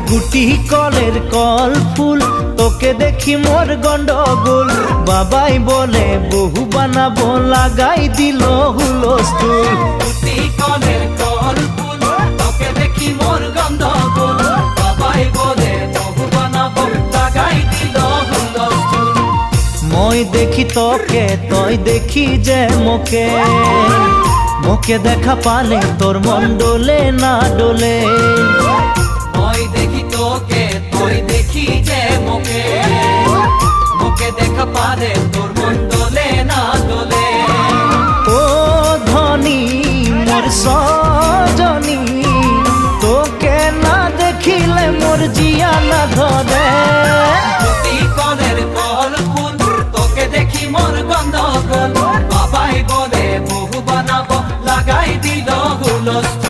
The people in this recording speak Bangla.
গুটি কলের কল ফুল, তোকে দেখি মোর গন্ডগোল। বাবাই বলে বহু বানাবো, লাগাই দিল হুলস্থুল। গুটি কলের কল ফুল, তোকে দেখি মোর গন্ডগোল। বাবাই বলে বহু বানাবো, লাগাই দিল হুলস্থুল। মই দেখি তোকে, তই দেখি যে মোকে, মোকে দেখা পালে তোর মন ডোলে না ডোলে। মই দেখি তোকে, তুই দেখি যে মোকে, মোকে দেখা পারে তোর মন দোলে না দোলে। ও ধনী মোর সজনী, তোকে না দেখিলে মোর জিয়া না ধরে। গুটি কলের কল ফুল, তোকে দেখি মোর গন্ডগোল। বাবাই বলে বহু বানাবো, লাগাই দিল হুলস্থুল।